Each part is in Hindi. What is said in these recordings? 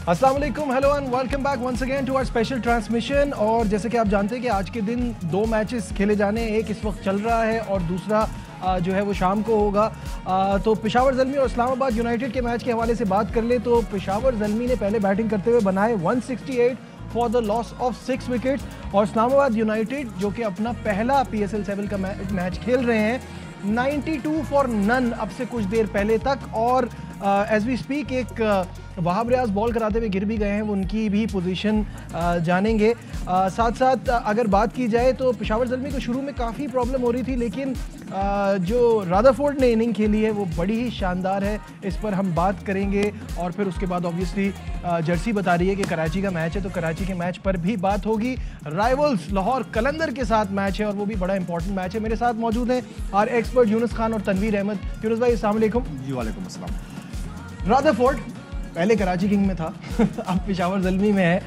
अस्सलाम वालेकुम, hello and welcome back once again to our special transmission. और जैसे कि आप जानते हैं कि आज के दिन 2 मैचेस खेले जाने, एक इस वक्त चल रहा है और दूसरा जो है वो शाम को होगा। तो पेशावर ज़ल्मी और इस्लामाबाद यूनाइटेड के मैच के हवाले से बात कर ले तो पेशावर ज़ल्मी ने पहले बैटिंग करते हुए बनाए 168 for the loss of 6 wickets, और इस्लामाबाद यूनाइटेड जो कि अपना पहला PSL 7 का मैच खेल रहे हैं 92 फॉर नन अब से कुछ देर पहले तक। और एज वी स्पीक एक वहाब रियाज बॉल कराते हुए गिर भी गए हैं, उनकी भी पोजीशन जानेंगे। साथ साथ अगर बात की जाए तो पेशावर ज़ल्मी को शुरू में काफ़ी प्रॉब्लम हो रही थी, लेकिन जो रादरफोर्ड ने इनिंग खेली है वो बड़ी ही शानदार है, इस पर हम बात करेंगे। और फिर उसके बाद ऑब्वियसली जर्सी बता रही है कि कराची का मैच है तो कराची के मैच पर भी बात होगी। राइवल्स लाहौर कलंदर के साथ मैच है और वो भी बड़ा इंपॉर्टेंट मैच है। मेरे साथ मौजूद हैं आर एक्सपर्ट यूनुस खान और तनवीर अहमद। यूनुस भाई अस्सलाम वालेकुम। जी वालेकुम अस्सलाम। रादरफोर्ड पहले कराची किंग में था अब पेशावर ज़ल्मी में है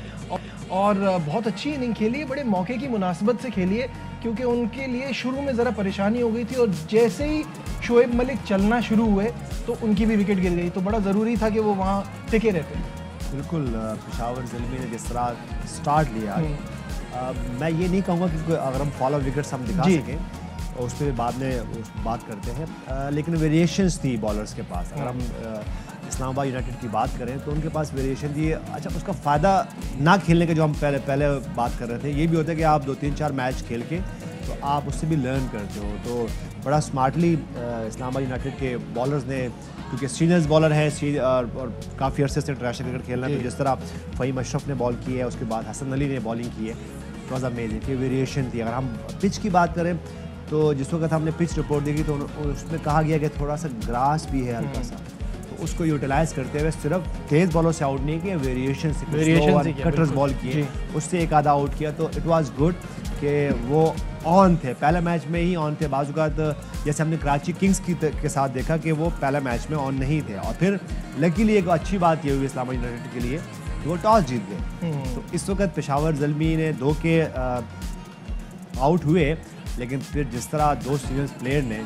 और बहुत अच्छी इनिंग खेली है, बड़े मौके की मुनासबत से खेली है, क्योंकि उनके लिए शुरू में ज़रा परेशानी हो गई थी और जैसे ही शोएब मलिक चलना शुरू हुए तो उनकी भी विकेट गिर गई, तो बड़ा ज़रूरी था कि वो वहाँ टिके रहते। बिल्कुल, पेशावर ज़ल्मी ने जिस तरह स्टार्ट लिया, मैं ये नहीं कहूँगा कि अगर हम फॉलो विकेट्स हम दिखा सकें और उस पर बाद में बात करते हैं, लेकिन वेरिएशंस थी बॉलर्स के पास। अगर हम इस्लामाबाद यूनाइटेड की बात करें तो उनके पास वेरिएशन थी। अच्छा, उसका फ़ायदा ना खेलने के जो हम पहले बात कर रहे थे, ये भी होता है कि आप 2-3-4 मैच खेल के तो आप उससे भी लर्न करते हो। तो बड़ा स्मार्टली इस्लामाबाद यूनाइटेड के बॉलर्स ने, क्योंकि सीनियर्स बॉलर हैं और काफ़ी अरसे से इंटरनेशनल क्रिकेट खेलना, तो जिस तरह फ़हीम अशरफ ने बॉल की है, उसके बाद हसन अली ने बॉलिंग की है, इट वॉज अमेजिंग कि वेरिएशन थी। अगर हम पिच की बात करें तो जिस वक्त हमने पिच रिपोर्ट देखी तो उसमें कहा गया कि थोड़ा सा ग्रास भी है हल्का सा, तो उसको यूटिलाइज करते हुए सिर्फ तेज़ बॉलों से आउट नहीं किया, वेरिएशन से कटर्स बॉल किए, उससे एक आधा आउट किया, तो इट वाज गुड कि वो ऑन थे, पहले मैच में ही ऑन थे। बाज़-औक़ात जैसे हमने कराची किंग्स के साथ देखा कि वो पहले मैच में ऑन नहीं थे, और फिर लकीली एक अच्छी बात ये हुई इस्लामाबाद यूनाइटेड के लिए, वो टॉस जीत गए। तो इस वक्त पेशावर ज़ल्मी ने 2 के आउट हुए, लेकिन फिर जिस तरह 2 सीनियर प्लेयर ने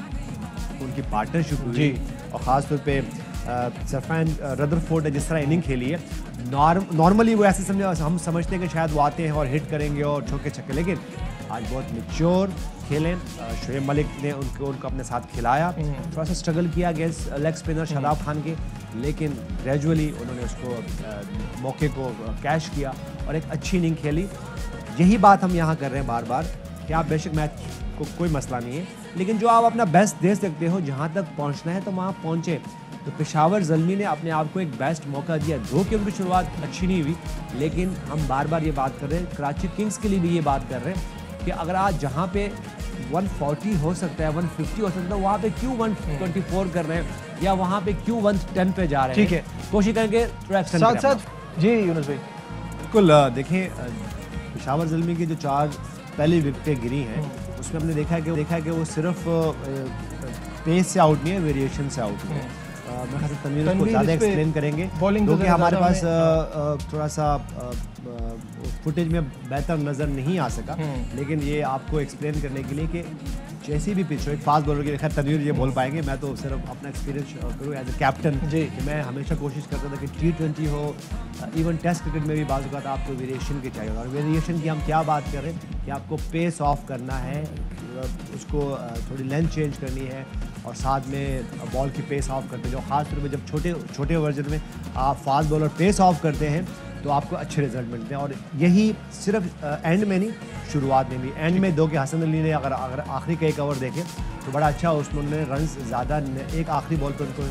उनकी पार्टनरशिप हुई और ख़ास तौर पे सरफैन रदरफोर्ड ने जिस तरह इनिंग खेली है, नॉर्मली वो ऐसे हम समझते हैं कि शायद वो आते हैं और हिट करेंगे और चौके छक्के, लेकिन आज बहुत मैच्योर खेलें। शोएब मलिक ने उनको अपने साथ खिलाया, थोड़ा सा स्ट्रगल किया against leg spinner Shadab Khan के, लेकिन ग्रेजुअली उन्होंने उसको मौके को कैश किया और एक अच्छी इनिंग खेली। यही बात हम यहाँ कर रहे हैं बार बार कि आप बेशक मैच को कोई मसला नहीं है, लेकिन जो आप अपना बेस्ट दे सकते हो, जहाँ तक पहुँचना है तो वहाँ पहुँचे। तो पेशावर ज़ल्मी ने अपने आप को एक बेस्ट मौका दिया, जो कि उनकी शुरुआत अच्छी नहीं हुई, लेकिन हम बार बार ये बात कर रहे हैं, कराची किंग्स के लिए भी ये बात कर रहे हैं कि अगर आज जहाँ पे 140 हो सकता है, 150 हो सकता है, वहाँ पे क्यों 124 कर रहे हैं या वहाँ पे क्यों 110 पे जा रहे हैं। ठीक है, कोशिश करेंगे थोड़ा साथ साथ। जी यूनुस भाई, बिल्कुल, देखें पेशावर ज़ल्मी की जो 4 पहली विकेटें गिरी हैं, उसमें हमने देखा है कि वो सिर्फ पेस से आउट नहीं है, वेरिएशन से आउट है। मैं ख़ास तनवीर को ज़्यादा एक्सप्लेन करेंगे, क्योंकि हमारे पास थोड़ा सा फुटेज में बेहतर नज़र नहीं आ सका, लेकिन ये आपको एक्सप्लेन करने के लिए कि जैसी भी पिच हो, एक फास्ट बॉलर के लिए, खैर तनवीर ये बोल पाएंगे, मैं तो सिर्फ अपना एक्सपीरियंस करूँ एज ए कैप्टन कि मैं हमेशा कोशिश करता था कि T20 हो, इवन टेस्ट क्रिकेट में भी बाज़ औक़ात आपको वेरिएशन की चाहिए। और वेरिएशन की हम क्या बात कर रहे हैं कि आपको पेस ऑफ करना है, उसको थोड़ी लेंथ चेंज करनी है और साथ में बॉल की पेस ऑफ करते हैं। जो ख़ास तौर पे जब छोटे वर्जन में आप फास्ट बॉलर पेस ऑफ करते हैं तो आपको अच्छे रिजल्ट मिलते हैं, और यही सिर्फ एंड में नहीं, शुरुआत में भी। एंड में 2 के हसन अली ने अगर आखिरी का एक ओवर देखें तो बड़ा अच्छा, उसमें उन्होंने रन्स ज़्यादा, एक आखिरी बॉल पर उनको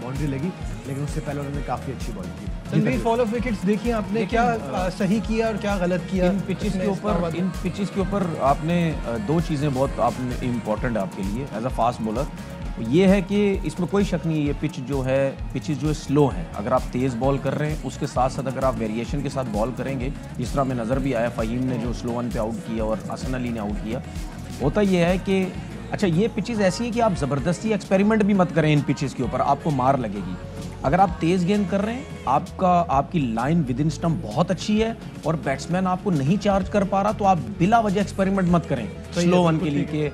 बाउंड्री लगी, लेकिन उससे पहले उन्होंने काफ़ी अच्छी बॉलिंग की। तनवीर, फॉल ऑफ विकेट्स देखिए आपने, क्या सही किया और क्या गलत किया इन पिचेस के ऊपर आपने 2 चीज़ें बहुत आपने इम्पॉर्टेंट है आपके लिए एज अ फास्ट बॉलर। ये है कि इसमें कोई शक नहीं है, ये पिचेस जो है स्लो है। अगर आप तेज़ बॉल कर रहे हैं, उसके साथ साथ अगर आप वेरिएशन के साथ बॉल करेंगे, जिस तरह में नज़र भी आया, फ़हीम ने जो स्लो वन पे आउट किया और हसन अली ने आउट किया, होता ये है कि अच्छा ये पिचेस ऐसी है कि आप ज़बरदस्ती एक्सपेरिमेंट भी मत करें इन पिचेस के ऊपर, आपको मार लगेगी। अगर आप तेज़ गेंद कर रहे हैं, आपकी लाइन विद इन स्टंप बहुत अच्छी है और बैट्समैन आपको नहीं चार्ज कर पा रहा, तो आप बिला वजह एक्सपेरिमेंट मत करें स्लो वन के लिए कि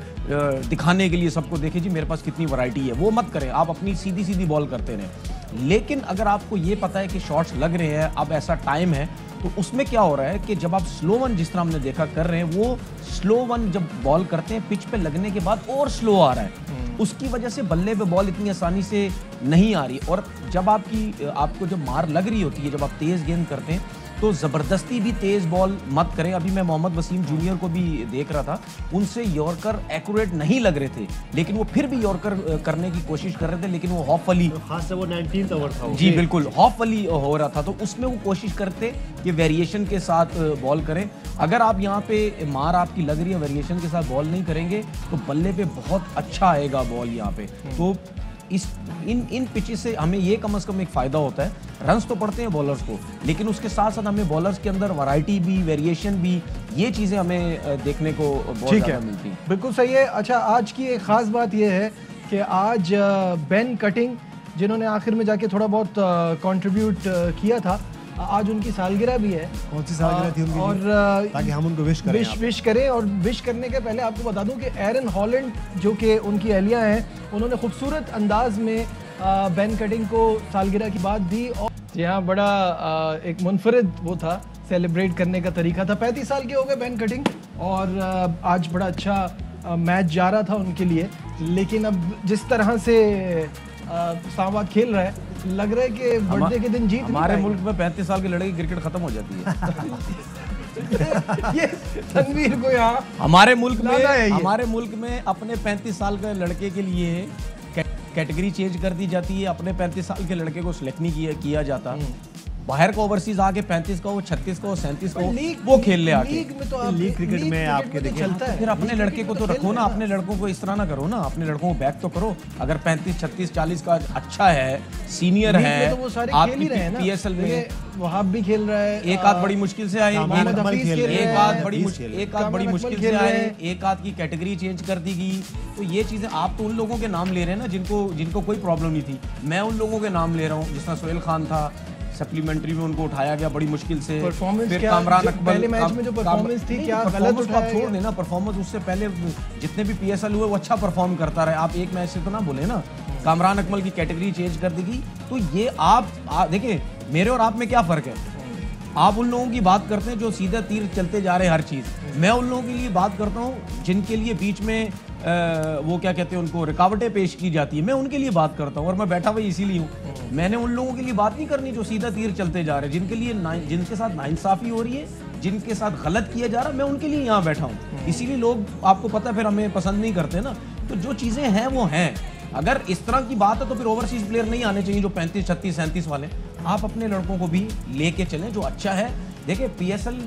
दिखाने के लिए सबको देखें जी मेरे पास कितनी वैरायटी है, वो मत करें। आप अपनी सीधी बॉल करते रहें। लेकिन अगर आपको ये पता है कि शॉट्स लग रहे हैं, अब ऐसा टाइम है, तो उसमें क्या हो रहा है कि जब आप स्लो वन जिस तरह हमने देखा कर रहे हैं, वो स्लो वन जब बॉल करते हैं पिच पे लगने के बाद और स्लो आ रहा है, उसकी वजह से बल्ले पे बॉल इतनी आसानी से नहीं आ रही। और जब आपको जब मार लग रही होती है, जब आप तेज गेंद करते हैं तो ज़बरदस्ती भी तेज़ बॉल मत करें। अभी मैं मोहम्मद वसीम जूनियर को भी देख रहा था, उनसे यॉर्कर एक्यूरेट नहीं लग रहे थे, लेकिन वो फिर भी यॉर्कर करने की कोशिश कर रहे थे, लेकिन वो हॉफली, खास से वो 19th ओवर था जी बिल्कुल हॉफली हो रहा था, तो उसमें वो कोशिश करते कि वेरिएशन के साथ बॉल करें। अगर आप यहाँ पे मार आपकी लग रही है, वेरिएशन के साथ बॉल नहीं करेंगे तो बल्ले पे बहुत अच्छा आएगा बॉल यहाँ पे। तो इन पिचेस से हमें ये कम से कम एक फ़ायदा होता है, रन्स तो पड़ते हैं बॉलर्स को, लेकिन उसके साथ साथ हमें बॉलर्स के अंदर वैरायटी भी, वेरिएशन भी, ये चीज़ें हमें देखने को बहुत ज़्यादा मिलती हैं। बिल्कुल सही है। अच्छा, आज की एक ख़ास बात ये है कि आज बेन कटिंग, जिन्होंने आखिर में जाके थोड़ा बहुत कंट्रीब्यूट किया था, आज उनकी सालगिरह भी है। कौन सी सालगिरह थी उनकी? और ताकि हम उनको विश करें। और विश करने के पहले आपको बता दूं कि एरन हॉलैंड, जो कि उनकी अहलिया हैं, उन्होंने खूबसूरत अंदाज में बेन कटिंग को सालगिरह की बात दी। और यहाँ बड़ा एक मुनफरिद वो था, सेलिब्रेट करने का तरीका था। 35 साल के हो गए बेन कटिंग, और आज बड़ा अच्छा मैच जा रहा था उनके लिए, लेकिन अब जिस तरह से इस्लामाबाद खेल रहा है, लग रहा है कि बर्थडे के दिन जीत हमारे मुल्क में 35 साल के लड़के की क्रिकेट खत्म हो जाती है। ये तनवीर को यहाँ हमारे मुल्क में अपने 35 साल के लड़के के लिए कैटेगरी चेंज कर दी जाती है, अपने 35 साल के लड़के को सिलेक्ट नहीं किया जाता। बाहर का ओवरसीज आके 35 का हो, 36 का हो, 37 का हो, वो खेल ले आके। लीग क्रिकेट में आपके देखिए चलता है। फिर अपने लड़के को तो रखो ना, अपने लड़कों को इस तरह ना करो ना, अपने लड़कों को बैक तो करो। अगर 35, 36, 40 का अच्छा है, सीनियर है, तो वो सारे खेल ही रहे हैं ना। PSL में वहाब भी खेल रहा है, एक आध बड़ी मुश्किल से आए, एक आध बड़ी मुश्किल से आए, एक आध की कैटेगरी चेंज कर दी गई। तो ये चीजें आप तो उन लोगों के नाम ले रहे हैं ना जिनको कोई प्रॉब्लम नहीं थी। मैं उन लोगों के नाम ले रहा हूँ, जिस तरह सोहेल खान था, सप्लीमेंट्री में उनको उठाया गया बड़ी मुश्किल से। फिर कामरान अकमल पहले मैच में जो परफॉर्मेंस थी, क्या गलत उठाया? छोड़ देना परफॉर्मेंस, उससे पहले जितने भी PSL हुए वो अच्छा परफॉर्म करता रहे। आप एक मैच से तो ना बोले ना। कामरान अकमल की कैटेगरी चेंज कर दी गई। तो ये आप देखिए, मेरे और आप में क्या फ़र्क है? आप उन लोगों की बात करते हैं जो सीधा तीर चलते जा रहे हैं हर चीज़। मैं उन लोगों के लिए बात करता हूँ जिनके लिए बीच में वो क्या कहते हैं, उनको रुकावटें पेश की जाती है। मैं उनके लिए बात करता हूँ, और मैं बैठा हुआ इसीलिए हूँ। मैंने उन लोगों के लिए बात नहीं करनी जो सीधा तीर चलते जा रहे हैं, जिनके साथ नाइंसाफ़ी हो रही है, जिनके साथ गलत किया जा रहा है। मैं उनके लिए यहाँ बैठा हूँ। इसीलिए लोग, आपको पता है, फिर हमें पसंद नहीं करते ना। तो जो चीज़ें हैं वो हैं। अगर इस तरह की बात है तो फिर ओवरसीज प्लेयर नहीं आने चाहिए जो 35, 36, 37 वाले। आप अपने लड़कों को भी लेके चलें जो अच्छा है। देखिए, PSL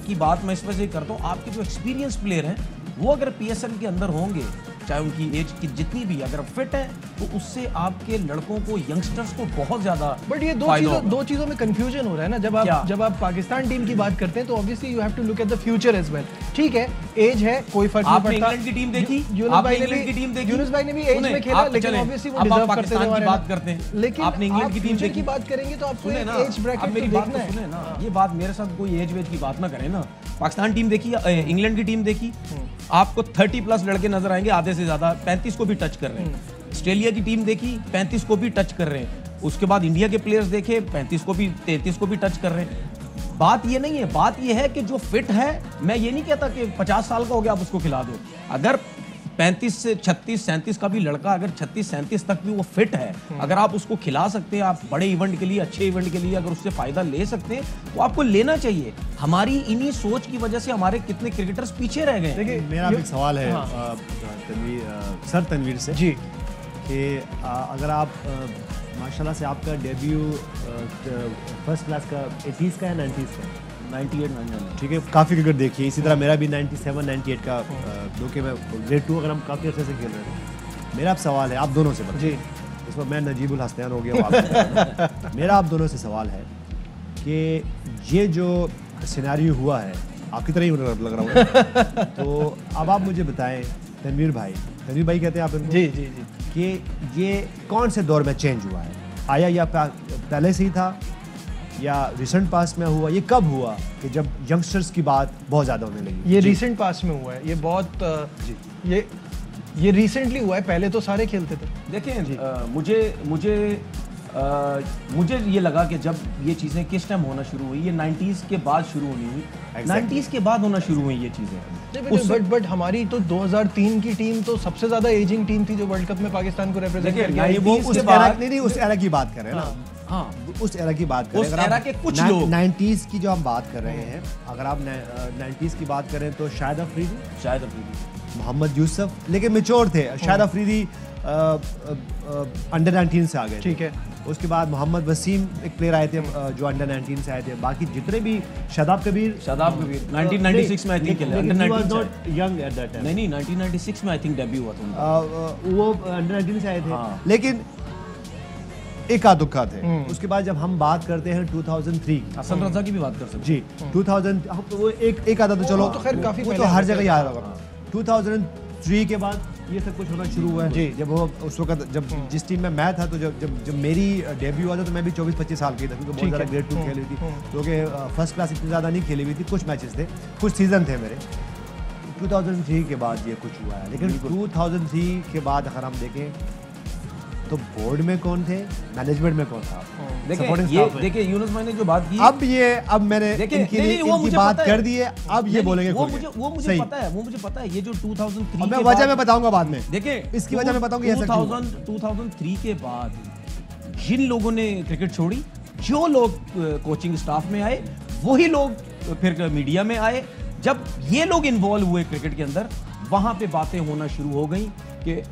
की बात मैं इस वजह से करता हूँ, आपके जो एक्सपीरियंस प्लेयर हैं वो अगर PSL के अंदर होंगे, चाहे उनकी एज की जितनी भी, अगर फिट है, तो उससे आपके लड़कों को, यंगस्टर्स को बहुत ज्यादा। बट ये दो चीजों में कंफ्यूजन हो रहा है ना। जब आप पाकिस्तान टीम की बात करते हैं तो obviously you have to look at the future as well. ठीक है, एज है, कोई फर्क नहीं पड़ता। इंग्लैंड की टीम देखी, यूनुस भाई ने भी एज में खेला, लेकिन ऑब्वियसली वो डिजर्व करते थे। की बात करते हैं, लेकिन आपने इंग्लैंड की टीम की बात करेंगे तो आपको एज ब्रैकेट मेरी बात तो सुने ना। ये बात मेरे साथ कोई एज वेज की बात ना करें ना। पाकिस्तान टीम देखी, इंग्लैंड की टीम देखी, आपको 30+ लड़के नजर आएंगे, आधे से ज्यादा 35 को भी टच कर रहे हैं। ऑस्ट्रेलिया की टीम देखी, 35 को भी टच कर रहे हैं। उसके बाद इंडिया के प्लेयर्स देखे, 35 को भी, 33 को भी टच कर रहे हैं। बात ये नहीं है, बात ये है कि जो फिट है, मैं ये नहीं कहता कि 50 साल का हो गया आप उसको खिला दो। अगर 35 से 36, 37 का भी लड़का अगर 36, 37 तक भी वो फिट है, अगर आप उसको खिला सकते हैं, आप बड़े इवेंट के लिए, अच्छे इवेंट के लिए अगर उससे फायदा ले सकते हैं, तो आपको लेना चाहिए। हमारी इन्हीं सोच की वजह से हमारे कितने क्रिकेटर्स पीछे रह गए। देखिए, मेरा एक सवाल है सर तनवीर से जी, कि अगर आप माशाल्लाह से आपका डेब्यू फर्स्ट क्लास का 80s का है, 90s का? 98, 99। ठीक है, काफ़ी क्रिकेट देखिए। इसी तरह मेरा भी 97, 98 का, जो कि मैं ग्रेड 2 अगर हम काफ़ी अर्से से खेल रहे थे। मेरा अब सवाल है आप दोनों से जी, इस पर मैं नजीबुल हसनैन हो गया मेरा आप दोनों से सवाल है कि ये जो सिनेरियो हुआ है, आपकी तरह ही लग रहा हूँ तो अब आप मुझे बताएं, तनवीर भाई कहते हैं आप इनको, जी जी जी, कि ये कौन से दौर में चेंज हुआ है? आया या पहले से ही था, या रिसेंट पास में हुआ? ये कब हुआ कि जब यंगस्टर्स की बात बहुत ज़्यादा होने लगी? ये रिसेंट पास में हुआ है। ये बहुत ये रिसेंटली हुआ है, पहले तो सारे खेलते थे। देखें, मुझे मुझे ये लगा कि जब ये चीज़ें किस टाइम होना शुरू हुई, ये 90s के बाद शुरू होनी हुई, 90s के बाद होना शुरू हुई ये चीज़ें। बट हमारी तो 2003 की टीम तो सबसे ज्यादा एजिंग टीम थी जो वर्ल्ड कप में पाकिस्तान को रिप्रेजेंट करके आई। वो उस एरा की बात कर रहे हैं ना, हाँ उस एरा की बात कर रहे हैं। उस एरा के कुछ लोग 90s की जो हम बात कर रहे हैं, अगर आप 90s की बात करें तो शाहिद अफरीदी, मोहम्मद यूसुफ, लेकिन मेच्योर थे। शाहिद अफरीदी अंडर 19 से आ गए, ठीक है। उसके बाद मोहम्मद वसीम एक प्लेयर आए थे जो अंडर 19 से आए थे। बाकी जितने भी शादाब कबीर 1996 में I think under 19 not young at that time, नहीं 1996 में आई थिंक डेब्यू हुआ था वो अंडर 19 से आए थे, लेकिन एक आदुक्का थे। उसके बाद जब हम बात करते हैं 2003 हसन रजा की भी बात कर सकते जी, 2000 वो एक आधा तो चलो, तो खैर काफी वो तो हर जगह याद होगा। 2003 के बाद ये सब कुछ होना शुरू हुआ है जी। जब वो उस वक्त जब जिस टीम में मैं था, तो जब मेरी डेब्यू हुआ था तो मैं भी 24-25 साल की था, क्योंकि बहुत ज़्यादा ग्रेड 2 खेली हुई थी, क्योंकि फर्स्ट क्लास इतनी ज़्यादा नहीं खेली हुई थी। कुछ मैचेस थे, कुछ सीजन थे मेरे। 2003 के बाद ये कुछ हुआ है, लेकिन 2003 के बाद अगर हम देखें तो बोर्ड में कौन थे, मैनेजमेंट में कौन था। देखिए यूनुस भाई ने जो बात की, अब मैंने इनकी बात कर दी है, अब ये बोलेंगे वो मुझे पता है ये जो 2003 मैं वजह में बताऊंगा बाद में। देखिए इसकी वजह में बताऊंगा 2003 के बाद जिन लोगों ने क्रिकेट छोड़ी, जो लोग कोचिंग स्टाफ में आए, वही लोग फिर मीडिया में आए। जब ये लोग इन्वॉल्व हुए क्रिकेट के अंदर, वहां पे बातें होना शुरू हो गई कि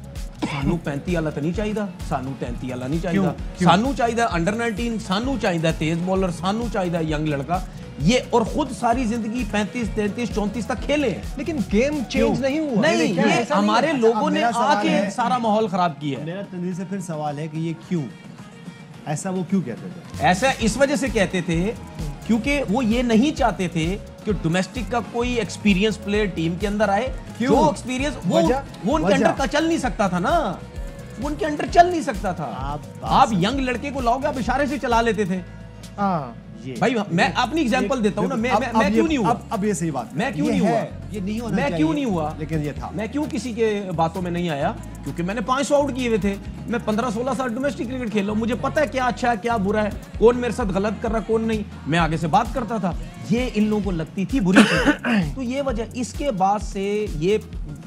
सानू 35 वाला तो नहीं चाहिए, सानू 33 वाला नहीं चाहिए, सानू चाहिए अंडर 19, सानू चाहिए तेज बॉलर, सानू चाहिए यंग लड़का। ये और खुद सारी जिंदगी 35, 33, 34 तक खेले, लेकिन गेम चेंज नहीं हुआ। नहीं, ये हमारे लोगों ने आके सारा माहौल खराब किया है। मेरा तंजील से फिर सवाल है कि ये क्यों ऐसा, वो क्यों कहते थे ऐसा? इस वजह से कहते थे क्योंकि वो ये नहीं चाहते थे कि डोमेस्टिक का कोई एक्सपीरियंस प्लेयर टीम के अंदर आए। जो एक्सपीरियंस वो उनके अंडर का चल नहीं सकता था ना, वो उनके अंडर चल नहीं सकता था। आप यंग लड़के को लाओगे, आप इशारे से चला लेते थे। भाई मैं अपनी एग्जांपल देता हूं ना, मैं क्यों नहीं हुआ, अब ये सही बात, मैं क्यों नहीं हुआ, ये नहीं होना मैं क्यों नहीं हुआ, लेकिन ये था। मैं क्यों किसी के बातों में नहीं आया? क्योंकि मैंने 500 आउट किए हुए थे। मैं 15-16 साल डोमेस्टिक क्रिकेट खेल रहा हूं, मुझे पता है क्या अच्छा है क्या बुरा है, कौन मेरे साथ गलत कर रहा कौन नहीं। मैं आगे से बात करता था, ये इन लोगों को लगती थी बुरी चीज। तो ये वजह, इसके बाद से ये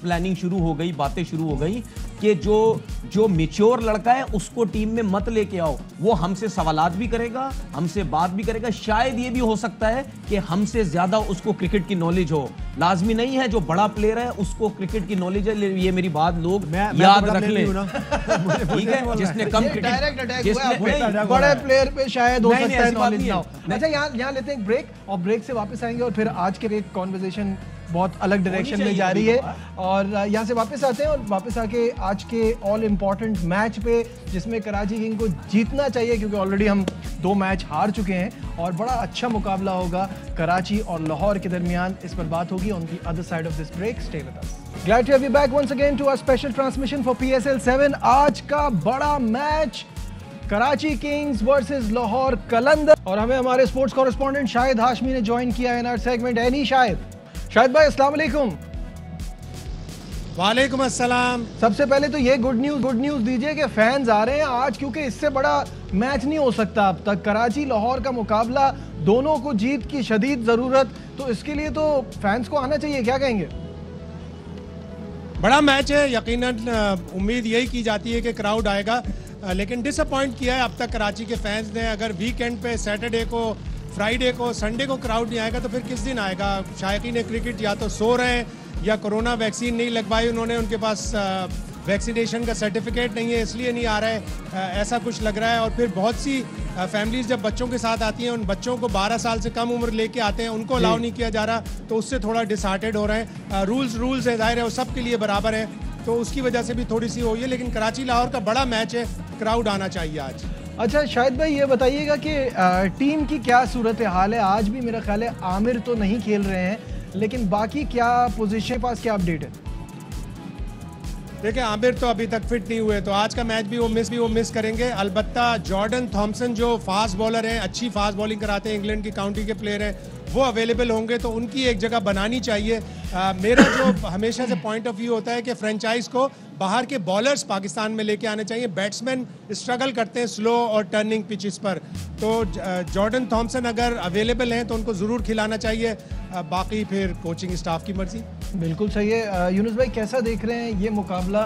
प्लानिंग शुरू हो गई, बातें शुरू हो गई कि जो मैच्योर लड़का है उसको टीम में मत लेके आओ। वो हमसे सवालात भी करेगा, हमसे बात भी करेगा। शायद ये भी हो सकता है कि हमसे ज्यादा उसको क्रिकेट की नॉलेज हो। लाजमी नहीं है जो बड़ा प्लेयर है उसको क्रिकेट की नॉलेज है। ये मेरी बात लोग याद रख ले, ठीक है? जिसने कम क्रिकेट, बड़े प्लेयर पे शायद हो सकता है नॉलेज ना हो। अच्छा, यहाँ लेते हैं ब्रेक, और ब्रेक से वापस आएंगे और फिर आज के एक कॉन्वर्सेशन बहुत अलग डायरेक्शन में जा रही है। और यहाँ से वापस आते हैं और वापस आके आज के ऑल इम्पॉर्टेंट मैच पे, जिसमें कराची किंग को जीतना चाहिए, क्योंकि ऑलरेडी हम 2 मैच हार चुके हैं और बड़ा अच्छा मुकाबला होगा कराची और लाहौर के दरमियान। इस पर बात होगी on the other side of this break. Stay with us. Glad to have you back once again to our special transmission for PSL 7। आज का बड़ा match Karachi Kings versus Lahore Qalandar, और हमें हमारे स्पोर्ट्स कॉरेस्पॉन्डेंट शाहिद हाशमी ने ज्वाइन किया in our segment. Any Shahid भाई, अस्सलाम वालेकुम। वालेकुम अस्सलाम। सबसे पहले तो ये गुड न्यूज दीजिए कि फैंस आ रहे हैं आज, क्योंकि इससे बड़ा मैच नहीं हो सकता अब तक। कराची लाहौर का मुकाबला, दोनों को जीत की शदीद जरूरत, तो इसके लिए तो फैंस को आना चाहिए। क्या कहेंगे? बड़ा मैच है, यकीनन उम्मीद यही की जाती है कि क्राउड आएगा, लेकिन डिसअपॉइंट किया है अब तक कराची के फैंस ने। अगर वीकेंड पे सैटरडे को, फ्राइडे को, संडे को क्राउड नहीं आएगा तो फिर किस दिन आएगा? शायकीन क्रिकेट या तो सो रहे हैं या कोरोना वैक्सीन नहीं लगवाई उन्होंने, उनके पास वैक्सीनेशन का सर्टिफिकेट नहीं है इसलिए नहीं आ रहा है, ऐसा कुछ लग रहा है। और फिर बहुत सी फैमिलीज जब बच्चों के साथ आती हैं, उन बच्चों को 12 साल से कम उम्र लेके आते हैं, उनको अलाउ नहीं किया जा रहा, तो उससे थोड़ा डिसहार्टेड हो रहे हैं। रूल्स है, जाहिर है वो सबके लिए बराबर है, तो उसकी वजह से भी थोड़ी सी हुई है। लेकिन कराची लाहौर का बड़ा मैच है, क्राउड आना चाहिए आज। अच्छा शाहिद भाई, ये बताइएगा कि टीम की क्या सूरत हाल है? आज भी मेरा ख्याल है आमिर तो नहीं खेल रहे हैं, लेकिन बाकी क्या पोजीशन पास क्या अपडेट है? देखिए आमिर तो अभी तक फिट नहीं हुए, तो आज का मैच भी वो मिस करेंगे। अलबत्ता जॉर्डन थॉमसन जो फास्ट बॉलर हैं, अच्छी फास्ट बॉलिंग कराते हैं, इंग्लैंड की काउंटी के प्लेयर हैं, वो अवेलेबल होंगे तो उनकी एक जगह बनानी चाहिए। मेरा जो हमेशा से पॉइंट ऑफ व्यू होता है कि फ्रेंचाइज को बाहर के बॉलर्स पाकिस्तान में लेके आने चाहिए। बैट्समैन स्ट्रगल करते हैं स्लो और टर्निंग पिचेस पर, तो जॉर्डन थॉमसन अगर अवेलेबल हैं तो उनको ज़रूर खिलाना चाहिए। बाकी फिर कोचिंग स्टाफ की मर्जी। बिल्कुल सही है। यूनुस भाई कैसा देख रहे हैं ये मुकाबला?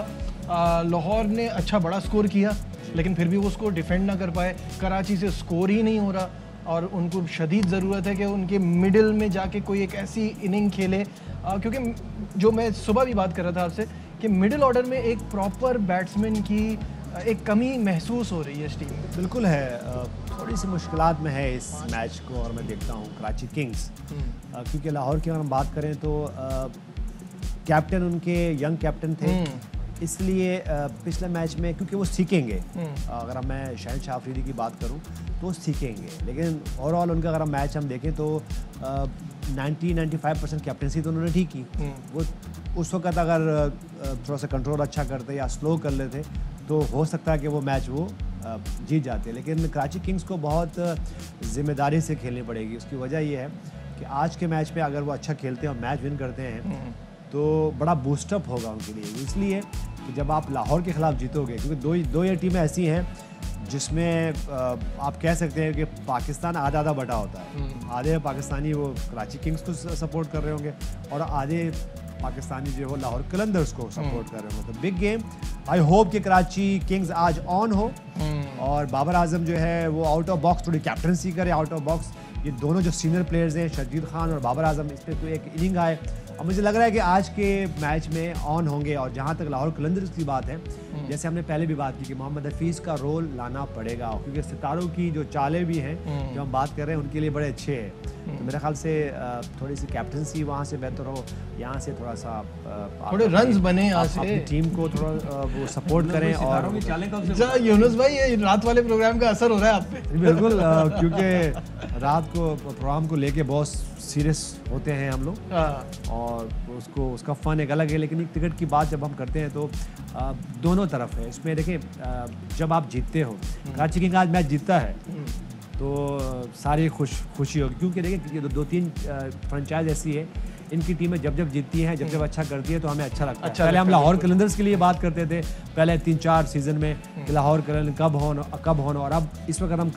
लाहौर ने अच्छा बड़ा स्कोर किया लेकिन फिर भी वो स्कोर डिफेंड ना कर पाए। कराची से स्कोर ही नहीं हो रहा और उनको शदीद ज़रूरत है कि उनके मिडिल में जाके कोई एक ऐसी इनिंग खेले, क्योंकि जो मैं सुबह भी बात कर रहा था आपसे कि मिडिल ऑर्डर में एक प्रॉपर बैट्समैन की एक कमी महसूस हो रही है इस टीम में। बिल्कुल है, थोड़ी सी मुश्किलात में है इस मैच को। और मैं देखता हूँ कराची किंग्स, क्योंकि लाहौर की अगर हम बात करें तो कैप्टन उनके यंग कैप्टन थे, इसलिए पिछले मैच में क्योंकि वो सीखेंगे, अगर मैं शाहिद शाह अफरीदी की बात करूं तो वो सीखेंगे, लेकिन ओवरऑल उनका अगर मैच हम देखें तो 90-95% कैप्टनसी तो उन्होंने ठीक की। वो उस वक्त अगर थोड़ा सा कंट्रोल अच्छा करते या स्लो कर लेते तो हो सकता है कि वो मैच वो जीत जाते, लेकिन कराची किंग्स को बहुत जिम्मेदारी से खेलनी पड़ेगी। उसकी वजह ये है कि आज के मैच में अगर वो अच्छा खेलते हैं और मैच विन करते हैं तो बड़ा बूस्टअप होगा उनके लिए, इसलिए कि जब आप लाहौर के खिलाफ जीतोगे, क्योंकि दो ये टीमें ऐसी हैं जिसमें आप कह सकते हैं कि पाकिस्तान आधा आधा बटा होता है। आधे पाकिस्तानी वो कराची किंग्स को सपोर्ट कर रहे होंगे और आधे पाकिस्तानी जो है वो लाहौर कलंदर्स को सपोर्ट कर रहे होंगे। तो बिग गेम, आई होप कि कराची किंग्स आज ऑन हो और बाबर आजम जो है वो आउट ऑफ बॉक्स थोड़ी कैप्टनसी करे, आउट ऑफ बॉक्स। ये दोनों जो सीनियर प्लेयर्स हैं शर्जील खान और बाबर आजम, इस पर कोई एक इनिंग आए और मुझे लग रहा है कि आज के मैच में ऑन होंगे। और जहाँ तक लाहौर कलंदर्स की बात है, जैसे हमने पहले भी बात की कि मोहम्मद हफीज़ का रोल लाना पड़ेगा, क्योंकि सितारों की जो चालें भी हैं जो हम बात कर रहे हैं उनके लिए बड़े अच्छे हैं। तो मेरे ख्याल से थोड़ी सी कैप्टनसी वहाँ से बेहतर हो, यहाँ से थोड़ा सा थोड़े रन्स बने यहाँ से, अपनी टीम को थोड़ा वो सपोर्ट करें। और यूनुस भाई ये रात वाले प्रोग्राम का असर हो रहा है आप पे? बिल्कुल, क्योंकि रात को प्रोग्राम को लेके बहुत सीरियस होते हैं हम लोग और उसका फ़न एक अलग है, लेकिन एक क्रिकेट की बात जब हम करते हैं तो दोनों तरफ है इसमें। देखिए जब आप जीतते हो, कराची किंग्स आज मैच जीतता है तो सारी खुशी होगी, क्योंकि देखिए दो तीन फ्रेंचाइज ऐसी है इनकी टीमें जब जीतती हैं, जब अच्छा करती है तो हमें अच्छा लगता है। पहले हम लाहौर कलंदर्स के लिए बात करते थे पहले 3-4 सीजन में कि लाहौर कलंदर कब होना, और अब इस वक्त हम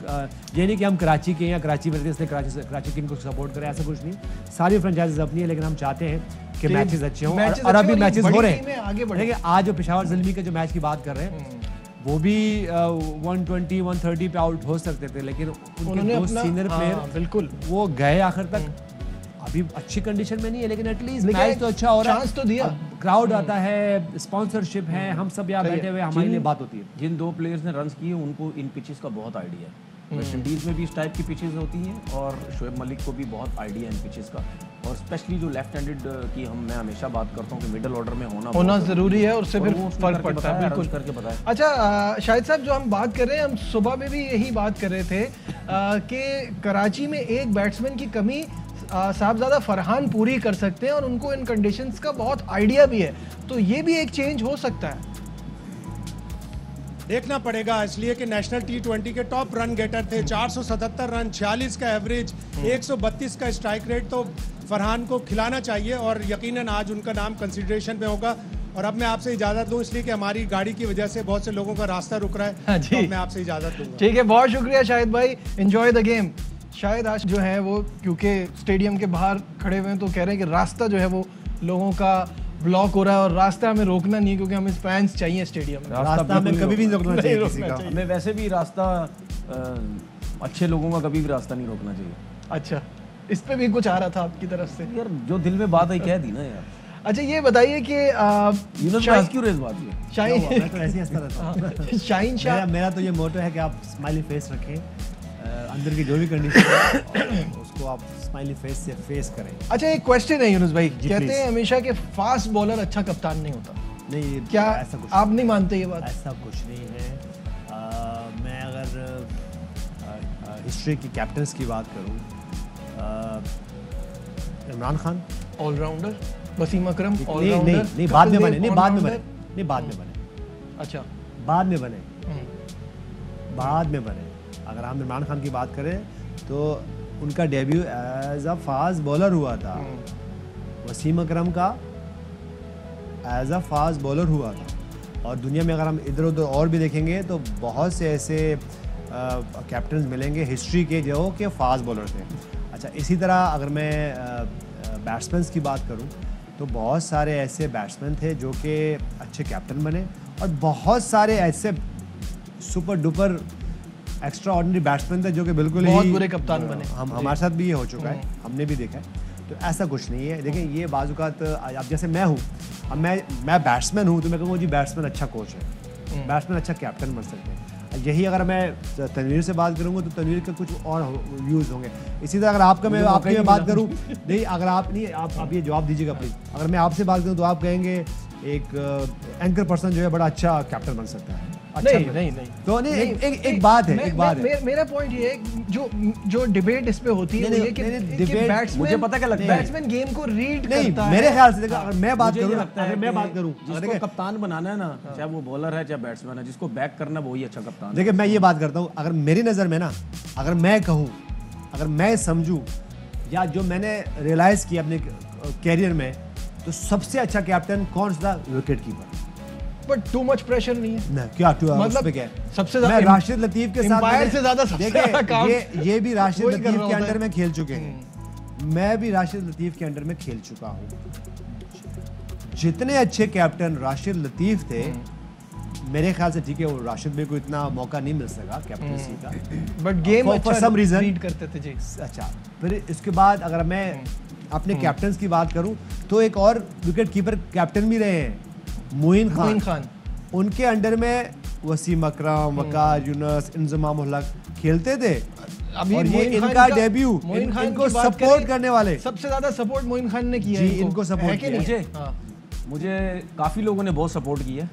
ये नहीं कि हम कराची के या कराची में रहते इसलिए कराची किंग को सपोर्ट करें, ऐसा कुछ नहीं। सारी फ्रेंचाइजेज अपनी है, लेकिन हम चाहते हैं कि मैचेस अच्छे हों और अभी मैचेस हो रहे हैं। देखिए आज जो पेशावर ज़ल्मी के जो मैच की बात कर रहे हैं वो भी 120-130 पे आउट हो सकते थे, लेकिन उनके दो सीनियर प्लेयर बिल्कुल वो गए आखिर तक। अभी अच्छी कंडीशन में नहीं है, लेकिन एटलीस्ट मैच तो अच्छा हो रहा है, चांस तो दिया, क्राउड आता है, स्पॉन्सरशिप है, हम सब यहाँ बैठे हुए हमारे लिए बात होती है। जिन दो प्लेयर्स ने रन्स किए उनको इन पिचेस का बहुत आइडिया है। वेस्ट इंडीज़ में भी इस टाइप की पिचेस होती हैं और शोएब मलिक को भी बहुत आइडिया है इन पिचेस का, और स्पेशली जो लेफ्ट हैंडेड की मैं हमेशा बात करता हूँ कि मिडिल ऑर्डर में होना ज़रूरी है, उससे फिर फर्क पड़ता है। बिल्कुल करके बताया। अच्छा शाहिद साहब, जो हम बात कर रहे हैं, हम सुबह में भी यही बात कर रहे थे कि कराची में एक बैट्समैन की कमी साहबजादा फरहान पूरी कर सकते हैं और उनको इन कंडीशंस का बहुत आइडिया भी है, तो ये भी एक चेंज हो सकता है। देखना पड़ेगा, इसलिए कि नेशनल T20 के टॉप रन गेटर थे, 477 रन, 46 का एवरेज, 132 का स्ट्राइक रेट, तो फरहान को खिलाना चाहिए और यकीनन आज उनका नाम कंसिडरेशन में होगा। और अब मैं आपसे इजाज़त दूं, इसलिए कि हमारी गाड़ी की वजह से बहुत से लोगों का रास्ता रुक रहा है, तो मैं आपसे इजाज़त दूंगा। ठीक है, बहुत शुक्रिया शाहिद भाई, एंजॉय द गेम। शायद आज जो है वो क्योंकि स्टेडियम के बाहर खड़े हुए हैं तो कह रहे हैं कि रास्ता जो है वो लोगों का ब्लॉक हो रहा है और रास्ता हमें रोकना नहीं है, क्योंकि हमें फैंस चाहिए स्टेडियम में। रास्ता हमें कभी भी रोकना चाहिए किसी का। हमें वैसे भी रास्ता अच्छे लोगों का कभी भी रास्ता नहीं रोकना चाहिए। अच्छा, इस पे भी कुछ आ रहा था आपकी तरफ से? यार जो दिल में बात आई कह दी ना यार। अच्छा ये बताइए कि क्यों रेस बात है शाहीन, तो ऐसे हंसता रहता हूं। शाहीन शाह, मेरा तो ये मोटो है कि आप स्माइली फेस रखें, अंदर की जो भी कंडीशन है उसको आप स्माइली फेस से फेस करें। अच्छा एक क्वेश्चन है यूनुस भाई, कहते हैं हमेशा कि फास्ट बॉलर अच्छा कप्तान नहीं होता, नहीं क्या ऐसा कुछ आप नहीं मानते ये बात? ऐसा कुछ नहीं है। मैं अगर हिस्ट्री की कैप्टन्स की बात करूं, इमरान खान ऑलराउंडर, वसीम अकरम नहीं बाद में बने, नहीं, बाद में बने। अच्छा, बाद में बने, बाद में बने। अगर हम इमरान खान की बात करें तो उनका debut as a fast bowler हुआ था। वसीम अकरम का एज अ फास्ट बॉलर हुआ था। और दुनिया में अगर हम इधर उधर और भी देखेंगे तो बहुत से ऐसे कैप्टन मिलेंगे हिस्ट्री के जो कि फास्ट बॉलर थे। अच्छा, इसी तरह अगर मैं बैट्समैन की बात करूं तो बहुत सारे ऐसे बैट्समैन थे जो कि अच्छे कैप्टन बने, और बहुत सारे ऐसे super duper extra ordinary batsman थे जो कि बिल्कुल बहुत ही बुरे कप्तान बने। हमारे साथ भी ये हो चुका है, हमने भी देखा है। तो ऐसा कुछ नहीं है। देखिए, ये बाज़-औक़ात अब जैसे मैं हूँ, अब मैं बैट्समैन हूँ तो मैं कहूँगा जी बैट्समैन अच्छा कोच है, बैट्समैन अच्छा कैप्टन बन सकते हैं। यही अगर मैं तनवीर से बात करूँगा तो तनवीर के कुछ और व्यूज़ होंगे। इसी तरह अगर आपकी मैं बात करूँ, नहीं अगर आप ये जवाब दीजिएगा प्लीज़। अगर मैं आपसे बात करूँ तो आप कहेंगे एक एंकर पर्सन जो है बड़ा अच्छा कैप्टन बन सकता है। अच्छा, नहीं तो एक बात है, मेरा पॉइंट ये है, जो डिबेट इस पे होती है ये कि बैट्समैन, मुझे पता क्या लगता है, बैट्समैन गेम को रीड करता है। मेरे ख्याल से देखो, अगर मैं बात करूं, जिसको कप्तान बनाना है ना, चाहे वो बॉलर है चाहे बैट्समैन है, जिसको बैक करना वही अच्छा कप्तान है। देखिए, मैं ये बात करता हूं, अगर मेरी नजर में ना, अगर मैं कहूं, अगर मैं समझूं या जो मैंने रियलाइज किया अपने कैरियर में, तो सबसे अच्छा कैप्टन कौन सा? Wicket keeper. But too much pressure नहीं है ना, क्या मतलब क्या सबसे मैं राशिद लतीफ के साथ से ज्यादा सबसे ज्यादा काम ये भी राशिद लतीफ के अंडर में खेल चुके हैं। मैं भी राशिद लतीफ के अंडर में खेल चुका हूँ। जितने अच्छे कैप्टन राशिद लतीफ थे, मेरे ख्याल से ठीक है वो राशिद भाई को इतना मौका नहीं मिल सका कैप्टनसी का, but game for some reason read करते थे जी। अच्छा, फिर इसके बाद अगर मैं अपने कैप्टन की बात करूं तो एक और विकेट कीपर कैप्टन भी रहे हैं, मोइन खान। उनके अंडर में वसीम अकरम, वकार यूनुस, इंजमाम उल हक खेलते थे। अभी और ये इनका डेब्यू, इनको सपोर्ट करने वाले सबसे ज्यादा सपोर्ट मोइन खान ने किया जी, इनको सपोर्ट किया। मुझे काफी लोगों ने बहुत सपोर्ट किया,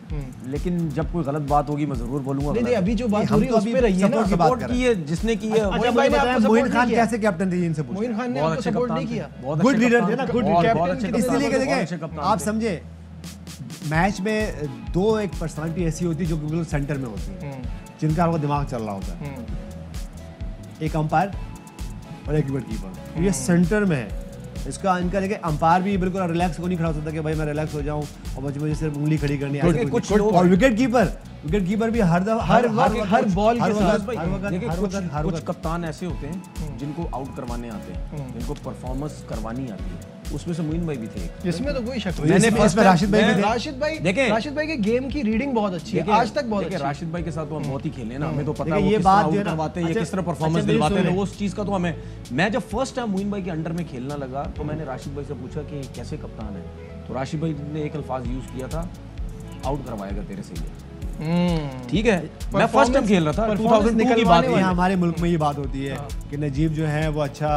लेकिन जब कोई गलत बात होगी मैं जरूर बोलूंगा। नहीं, अभी जो बात हो रही है उस पे रही है ना, सपोर्ट की है जिसने की है। मोइन खान कैसे कैप्टन थे, इनसे मोइन खान ने आपको सपोर्ट नहीं किया। गुड लीडर थे ना, गुड कैप्टन। इसलिए देखें, आप समझे मैच में दो एक पर्सनालिटी ऐसी होती है जो बिल्कुल सेंटर में होती है, जिनका आपका दिमाग चल रहा होता है। एक अंपायर और एक विकेट कीपर, ये सेंटर में है। इनका देखिए, अंपायर भी बिल्कुल रिलैक्स को नहीं खड़ा हो सकता कि भाई मैं रिलैक्स हो जाऊं और मुझे सिर्फ उंगली खड़ी करनी है कुछ। और विकेट कीपर भी हर बॉल के साथ। कुछ कप्तान ऐसे होते हैं जिनको आउट करवाने आते हैं, जिनको परफॉर्मेंस करवानी आती है। उसमें से मोइन भाई भी थे, इसमें तो कोई शक नहीं। मैंने फर्स्ट में राशिद भाई के गेम की रीडिंग बहुत अच्छी है, आज तक बहुत अच्छी है। राशिद भाई के साथ तो हम बहुत ही खेले ना, हमें तो पता है ये बात जो करवाते हैं, ये किस तरह परफॉर्मेंस दिलवाते हैं, उस चीज का तो हमें। मैं जब फर्स्ट टाइम मोइन भाई के अंडर में खेलना लगा तो मैंने राशिद भाई से पूछा कि कैसे कप्तान है, तो राशिद भाई ने एक अल्फाज यूज किया था, आउट करवाएगा तेरे से ये। ठीक है, मैं फर्स्ट टाइम खेल रहा था, 2002 की बात है। हमारे मुल्क में ये बात होती है कि नजीब जो है वो अच्छा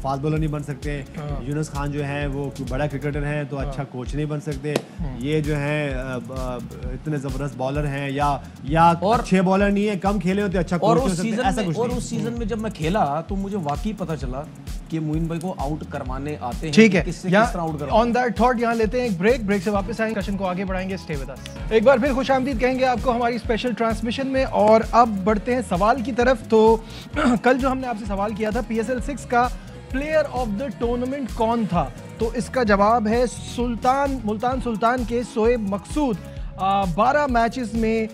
फास्ट बॉलर नहीं बन सकते, यूनुस खान जो है वो बड़ा क्रिकेटर हैं तो अच्छा कोच नहीं बन सकते, ये जो है इतने जबरदस्त बॉलर हैं या अच्छे बॉलर नहीं है, कम खेले होते अच्छा कोच हो सकते, ऐसा कुछ नहीं। और उस सीजन में जब मैं खेला तो मुझे वाकई पता चला कि मोइन भाई को आउट करवाने आते हैं। ठीक है, किस तरह आउट करवाना। ऑन दैट थॉट यहाँ लेते हैं एक ब्रेक से वापस आएंगे, सेशन को आगे बढ़ाएंगे। स्टे विद अस। एक बार फिर खुशामदीद कहेंगे आपको हमारी स्पेशल ट्रांसमिशन में, और अब बढ़ते हैं सवाल की तरफ। तो कल जो हमने आपसे सवाल किया था PSL 6 का प्लेयर ऑफ द टूर्नामेंट कौन था, तो इसका जवाब है मुल्तान सुल्तान के शोएब मकसूद। 12 मैचेस में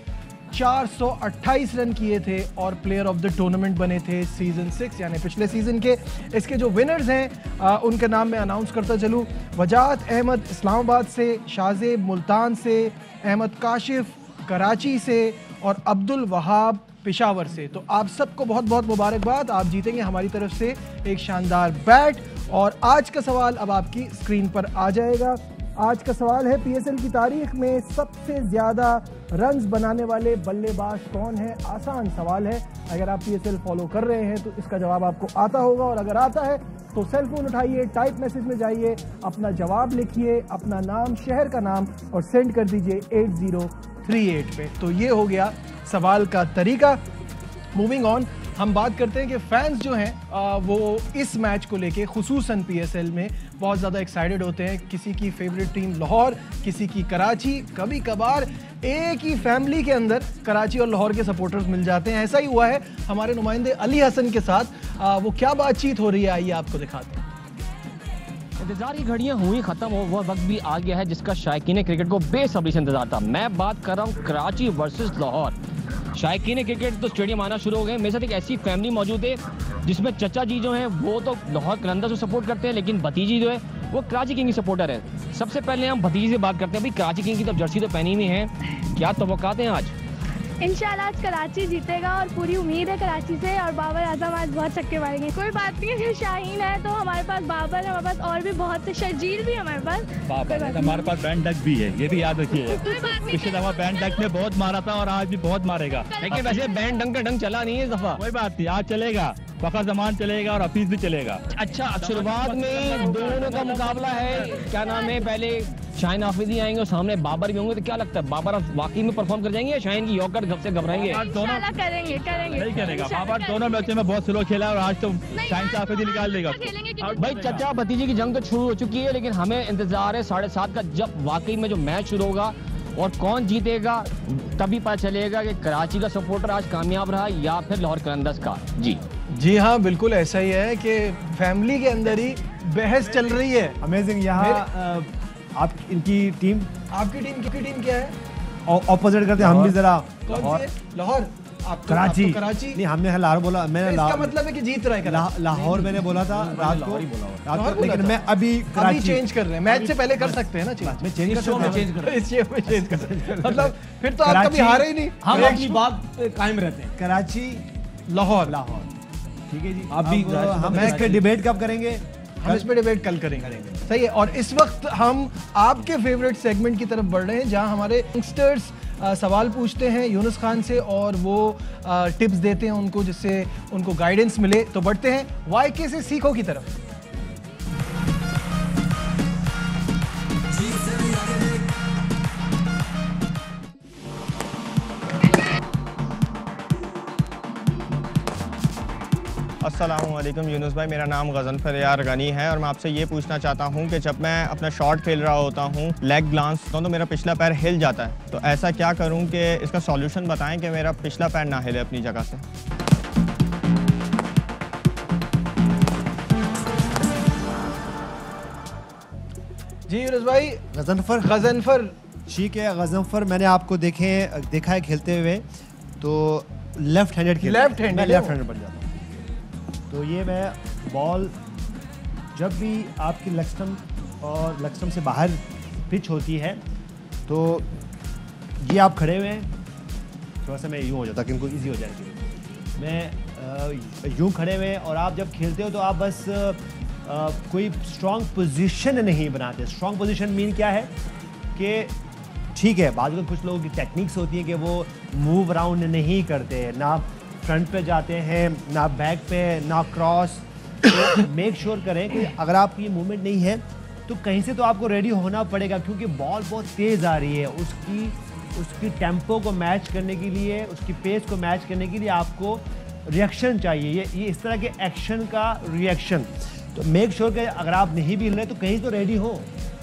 428 रन किए थे और प्लेयर ऑफ द टूर्नामेंट बने थे सीजन 6 यानी पिछले सीजन के। इसके जो विनर्स हैं उनके नाम मैं अनाउंस करता चलूँ। वजाहत अहमद इस्लामाबाद से, शाहजेब मुल्तान से, अहमद काशिफ कराची से और अब्दुल वहाब पेशावर से। तो आप सबको बहुत बहुत मुबारकबाद, आप जीतेंगे हमारी तरफ से एक शानदार बैट। और आज का सवाल अब आपकी स्क्रीन पर आ जाएगा। आज का सवाल है, PSL की तारीख में सबसे ज्यादा रन्स बनाने वाले बल्लेबाज कौन है? आसान सवाल है, अगर आप PSL फॉलो कर रहे हैं तो इसका जवाब आपको आता होगा, और अगर आता है तो सेल फोन उठाइए, टाइप मैसेज में जाइए, अपना जवाब लिखिए, अपना नाम, शहर का नाम और सेंड कर दीजिए 8038 पे। तो ये हो गया सवाल का तरीका। मूविंग ऑन, हम बात करते हैं कि फैंस जो हैं वो इस मैच को लेके खुसूसन PSL में बहुत ज़्यादा एक्साइटेड होते हैं। किसी की फेवरेट टीम लाहौर, किसी की कराची, कभी कभार एक ही फैमिली के अंदर कराची और लाहौर के सपोर्टर्स मिल जाते हैं। ऐसा ही हुआ है हमारे नुमाइंदे अली हसन के साथ। वो क्या बातचीत हो रही है आइए आपको दिखाते हैं। इंतजार की घड़ियां हुई खत्म, हो वह वक्त भी आ गया है जिसका शायकीन क्रिकेट को बेसब्री से इंतजार था। मैं बात कर रहा हूं कराची वर्सेस लाहौर। शायकीन क्रिकेट तो स्टेडियम आना शुरू हो गए। मेरे साथ एक ऐसी फैमिली मौजूद है जिसमें चचा जी जो हैं वो तो लाहौर कलंदर्स को सपोर्ट करते हैं, लेकिन भतीजी जो है वो कराची किंग की सपोर्टर है। सबसे पहले हम भतीजी से बात करते हैं। भाई कराची किंग की तो जर्सी तो पहनी हुई है, क्या तवक्कात हैं आज? इंशाल्लाह आज कराची जीतेगा और पूरी उम्मीद है कराची से, और बाबर आजम आज बहुत छक्के मारेंगे। कोई बात नहीं है, शाहीन है तो हमारे पास बाबर है, हमारे पास और भी बहुत से, शर्जील भी हमारे पास बाबर है, हमारे पास बैन डक भी है, ये भी याद रखिए। पिछले दफा बैन डक ने बहुत मारा था और आज भी बहुत मारेगा। लेकिन वैसे बैन डंग का डंग चला नहीं है इस दफा। कोई बात नहीं, आज चलेगा, फखर जमान चलेगा और हफीज भी चलेगा। अच्छा, शुरुआत में दोनों का मुकाबला है, क्या नाम है, पहले शाहीन हाफिजी आएंगे और सामने बाबर भी होंगे, तो क्या लगता है बाबर वाकई में परफॉर्म कर जाएंगे या शाहीन की यॉर्कर घप से घबराएंगे? इंशाल्लाह करेंगे नहीं करेगा बाबर। दोनों मैचों में बहुत स्लो खेला और आज तो शाहीन से हाफिजी निकाल देगा। भाई चचा भतीजे की जंग तो शुरू हो चुकी है, लेकिन हमें इंतजार है 7:30 का, जब वाकई में जो मैच शुरू होगा और कौन जीतेगा तभी पता चलेगा कि कराची का सपोर्टर आज कामयाब रहा या फिर लाहौर कलंदर्स का। जी हाँ, बिल्कुल ऐसा ही है कि फैमिली के अंदर ही बहस चल रही है। अमेजिंग। यहाँ आप इनकी टीम, आपकी टीम क्या है? ऑपोजिट करते हैं हम भी जरा। कौन सी है? लाहौर। आप कराची। कराची नहीं, हमने लाहौर बोला, मैंने इसका मतलब है कि जीत रहा है लाहौर मैंने बोला था रात को, लेकिन मैं अभी कराची चेंज कर रहे हैं। मैच से पहले कर सकते हैं ना चेंज। मैं चेंज कर मतलब फिर तो आप कभी हारे ही नहीं। हम अपनी बात पे कायम रहते हैं। कराची लाहौर। ठीक है जी। आप भी हम इस पे डिबेट कब करेंगे? हम इस पे डिबेट कल करेंगे। सही है। और इस वक्त हम आपके फेवरेट सेगमेंट की तरफ बढ़ रहे हैं जहां हमारे यंगस्टर्स सवाल पूछते हैं यूनुस खान से और वो टिप्स देते हैं उनको, जिससे उनको गाइडेंस मिले। तो बढ़ते हैं YK से सीखो की तरफ। अस्सलामुअलैकुम यूनुस भाई, मेरा नाम गज़नफ़र यार गनी है और मैं आपसे ये पूछना चाहता हूँ कि जब मैं अपना शॉट खेल रहा होता हूँ, लेग ग्लांस तो मेरा पिछला पैर हिल जाता है, तो ऐसा क्या करूँ कि इसका सॉल्यूशन बताएं कि मेरा पिछला पैर ना हिले अपनी जगह से। जी यूनुस भाई। गज़नफ़र ठीक है। गज़नफ़र, मैंने आपको देखा है खेलते हुए, तो लेफ्ट हैंडेड लेफ्ट हैंडेड बन जाता हूँ। तो ये मैं बॉल जब भी आपकी लेग स्टंप और लेग स्टंप से बाहर पिच होती है, तो ये आप खड़े हुए हैं, थोड़ा सा मैं यूँ हो जाता कि इनको ईजी हो जाएगी। मैं यूँ खड़े हुए हैं और आप जब खेलते हो तो आप बस कोई स्ट्रॉन्ग पोजीशन नहीं बनाते। स्ट्रॉन्ग पोजीशन मीन क्या है कि ठीक है, बाद में कुछ लोगों की टेक्निक्स होती है कि वो मूव अराउंड नहीं करते, ना फ्रंट पे जाते हैं, ना बैक पे, ना क्रॉस। तो मेक श्योर करें कि अगर आपकी मूवमेंट नहीं है तो कहीं से तो आपको रेडी होना पड़ेगा, क्योंकि बॉल बहुत तेज़ आ रही है। उसकी टेम्पो को मैच करने के लिए, उसकी पेस को मैच करने के लिए आपको रिएक्शन चाहिए। ये इस तरह के एक्शन का रिएक्शन। तो मेक श्योर कि अगर आप नहीं भी हिल रहे तो कहीं तो रेडी हो,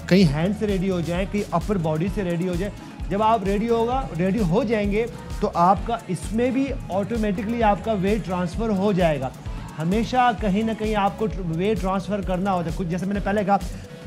कहीं हैंड से रेडी हो जाए, कहीं अपर बॉडी से रेडी हो जाए। जब आप रेडी हो जाएंगे तो आपका इसमें भी ऑटोमेटिकली आपका वेट ट्रांसफ़र हो जाएगा। हमेशा कहीं ना कहीं आपको वेट ट्रांसफ़र करना होता है। कुछ जैसे मैंने पहले कहा,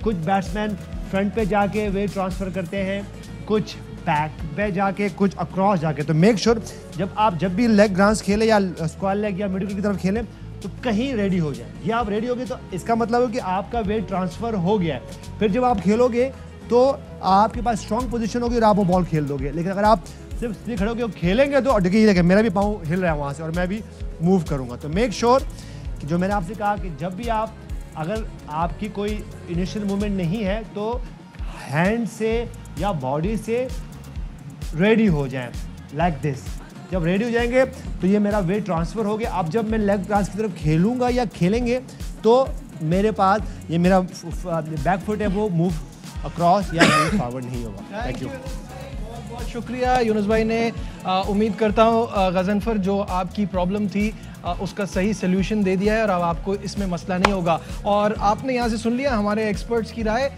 कुछ बैट्समैन फ्रंट पे जाके वेट ट्रांसफ़र करते हैं, कुछ बैक पे जाके, कुछ अक्रॉस जाके। तो मेक श्योर जब भी लेग ग्रांस खेलें या स्क्वायर लेग या मिड की तरफ खेलें तो कहीं रेडी हो जाए। ये आप रेडी हो गए तो इसका मतलब है कि आपका वेट ट्रांसफ़र हो गया है। फिर जब आप खेलोगे तो आपके पास स्ट्रॉन्ग पोजीशन होगी और आप वो बॉल खेल दोगे। लेकिन अगर आप सिर्फ इसलिए खड़े होकर खेलेंगे तो देखिए मेरा भी पाँव हिल रहा है वहाँ से और मैं भी मूव करूँगा। तो मेक श्योर कि जो मैंने आपसे कहा कि जब भी अगर आपकी कोई इनिशियल मूवमेंट नहीं है तो हैंड से या बॉडी से रेडी हो जाए, लाइक दिस। जब रेडी हो जाएंगे तो ये मेरा वेट ट्रांसफ़र हो गया। अब जब मैं लेग ग्रास की तरफ खेलूँगा या खेलेंगे तो मेरे पास ये मेरा बैक फुट है वो मूव अक्रॉस या मूव फॉरवर्ड नहीं होगा। Thank you. बहुत शुक्रिया यूनुस भाई ने। उम्मीद करता हूँ गज़नफ़र जो आपकी प्रॉब्लम थी उसका सही सोल्यूशन दे दिया है और अब आपको इसमें मसला नहीं होगा। और आपने यहाँ से सुन लिया हमारे एक्सपर्ट्स की राय।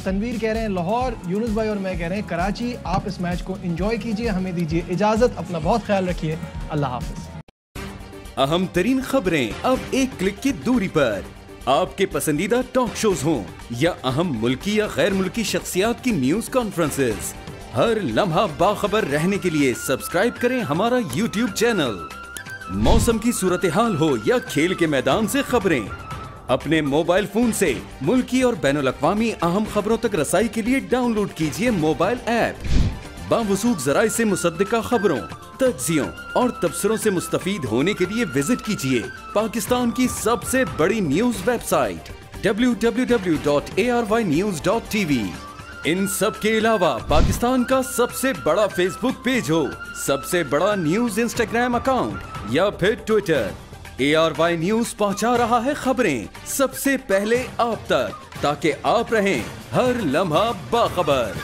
तनवीर कह रहे हैं लाहौर, यूनुस भाई और मैं कह रहे हैं कराची। आप इस मैच को एंजॉय कीजिए, हमें दीजिए इजाज़त, अपना बहुत ख्याल रखिए, अल्लाह हाफिज़। अहम तरीन खबरें अब एक क्लिक की दूरी पर। आपके पसंदीदा टॉक शोज हों या अहम मुल्की या गैर मुल्की शख्सियात की न्यूज कॉन्फ्रेंसेस, हर लम्हा बाखबर रहने के लिए सब्सक्राइब करें हमारा YouTube चैनल। मौसम की सूरत हाल हो या खेल के मैदान से खबरें, अपने मोबाइल फोन से मुल्की और बैनुल-अक़वामी अहम खबरों तक रसाई के लिए डाउनलोड कीजिए मोबाइल ऐप। बावसूख ज़राए से मुसद्दिका खबरों, तज्ज़ियों और तबसरों से मुस्तफ़ीद होने के लिए विजिट कीजिए पाकिस्तान की सबसे बड़ी न्यूज वेबसाइट www.arynews.tv। इन सब के अलावा पाकिस्तान का सबसे बड़ा फेसबुक पेज हो, सबसे बड़ा न्यूज इंस्टाग्राम अकाउंट या फिर ट्विटर, ARY न्यूज पहुंचा रहा है खबरें सबसे पहले आप तक, ताकि आप रहें हर लम्हा बाखबर।